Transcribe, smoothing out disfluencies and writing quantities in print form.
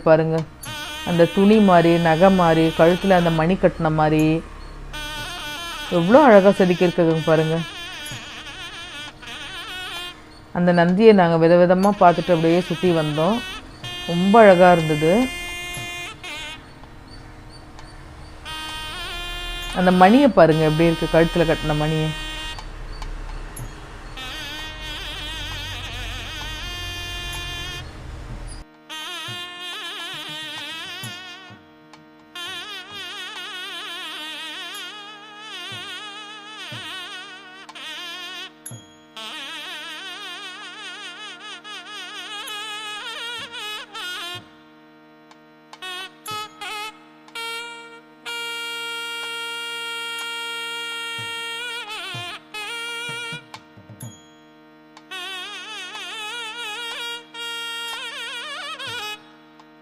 பாருங்க, அந்த துணி மாதிரி, நகை மாதிரி, கழுத்தில் அந்த மணி கட்டின மாதிரி எவ்வளோ அழகாக செதுக்கியிருக்குதுங்க பாருங்க. அந்த நந்தியை நாங்கள் விதவிதமாக பார்த்துட்டு அப்படியே சுற்றி வந்தோம். ரொம்ப அழகாக இருந்தது. அந்த மணியை பாருங்கள் எப்படி இருக்குது, கழுத்தில் கட்டின மணியை.